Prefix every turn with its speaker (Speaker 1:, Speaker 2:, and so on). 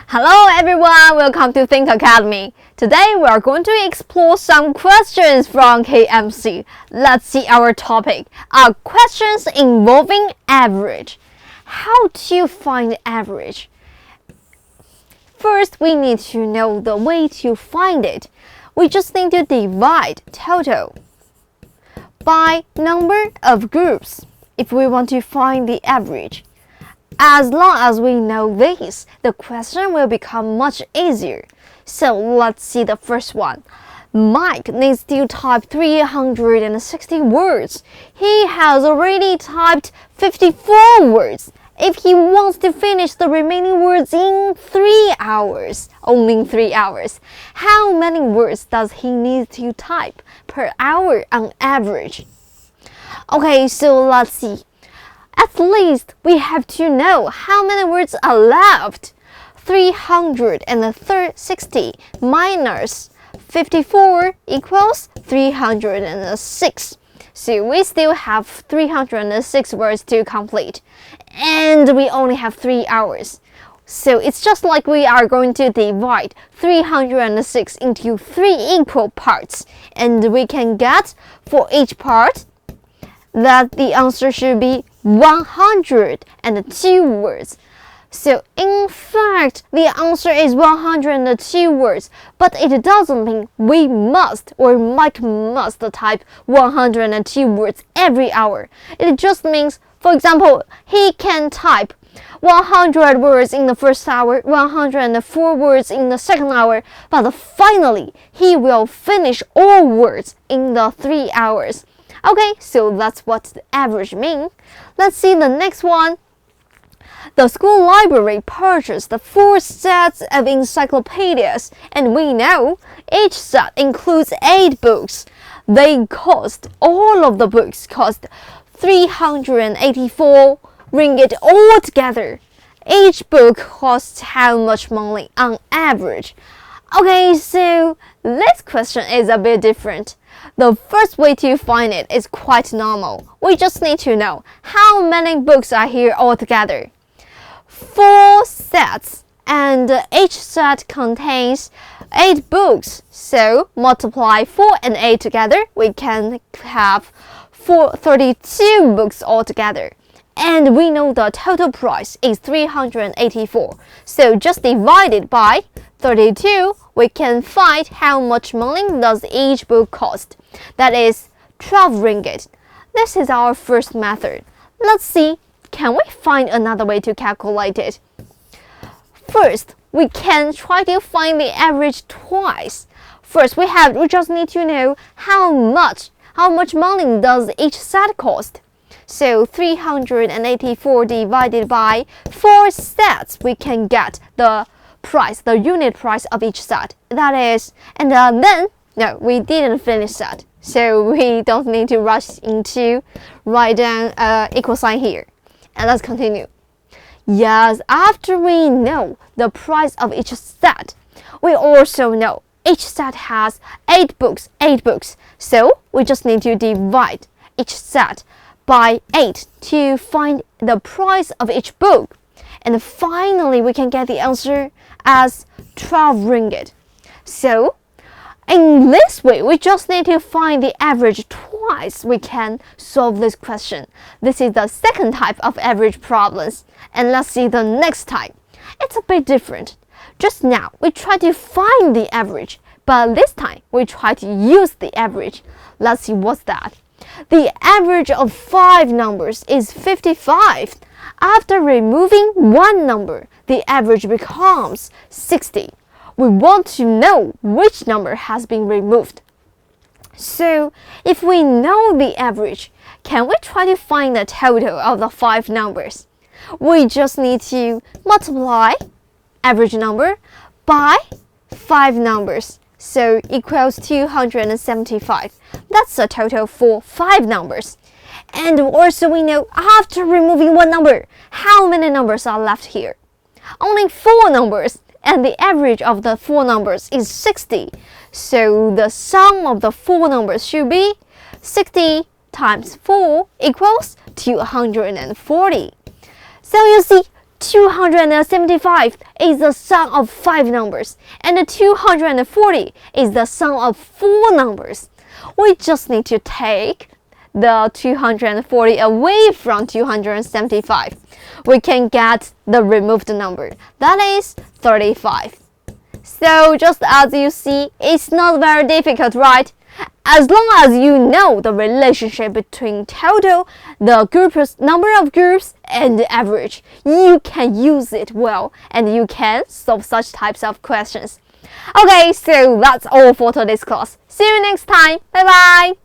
Speaker 1: Hello everyone, welcome to Think Academy. Today we are going to explore some questions from KMC. Let's see our topic. Are questions involving average. How to find average? First, we need to know the way to find it. We just need to divide total by number of groups if we want to find the average. As long as we know this, the question will become much easier. So let's see the first one. Mike needs to type 360 words. He has already typed 54 words. If he wants to finish the remaining words in 3 hours, only 3 hours, how many words does he need to type per hour on average? Okay, so let's see. At least we have to know how many words are left. 360 minus 54 equals 306. So we still have 306 words to complete. And we only have 3 hours. So it's just like we are going to divide 306 into 3 equal parts. And we can get for each part that the answer should be 102 words. So in fact, the answer is 102 words, but it doesn't mean we must or Mike must type 102 words every hour. It just means, for example, he can type 100 words in the first hour, 104 words in the second hour, but finally, he will finish all words in the 3 hours. Okay, so that's what the average means. Let's see the next one. The school library purchased 4 sets of encyclopedias, and we know each set includes 8 books. All of the books cost 384 ringgit altogether. Each book costs how much money on average? Okay, so this question is a bit different. The first way to find it is quite normal. We just need to know how many books are here altogether. 4 sets, and each set contains 8 books. So multiply 4 and 8 together, we can have 32 books altogether. And we know the total price is 384. So just divide it by 32, we can find how much money does each book cost. That is 12 ringgit. This is our first method. Let's see, can we find another way to calculate it? First, we can try to find the average twice. First, we just need to know how much money does each set cost. So 384 divided by 4 sets, we can get the unit price of each set. That is, and then, no, we didn't finish that. So we don't need to rush into write down equal sign here. And let's continue. Yes, after we know the price of each set, we also know each set has 8 books. So we just need to divide each set by 8 to find the price of each book. And finally, we can get the answer as 12 ringgit. So, in this way, we just need to find the average twice we can solve this question. This is the second type of average problems. And let's see the next type. It's a bit different. Just now, we try to find the average, but this time, we try to use the average. Let's see what's that. The average of 5 numbers is 55. After removing 1 number, the average becomes 60. We want to know which number has been removed. So, if we know the average, can we try to find the total of the 5 numbers? We just need to multiply average number by 5 numbers. So equals 275. That's the total for 5 numbers. And also we know after removing 1 number, how many numbers are left here? Only 4 numbers, and the average of the 4 numbers is 60. So the sum of the 4 numbers should be 60 times 4 equals 240. So you see, 275 is the sum of 5 numbers, and 240 is the sum of 4 numbers. We just need to take the 240 away from 275. We can get the removed number, that is 35. So just as you see, it's not very difficult, right? As long as you know the relationship between total, the number of groups, and the average, you can use it well and you can solve such types of questions. Okay, so that's all for today's class. See you next time. Bye bye.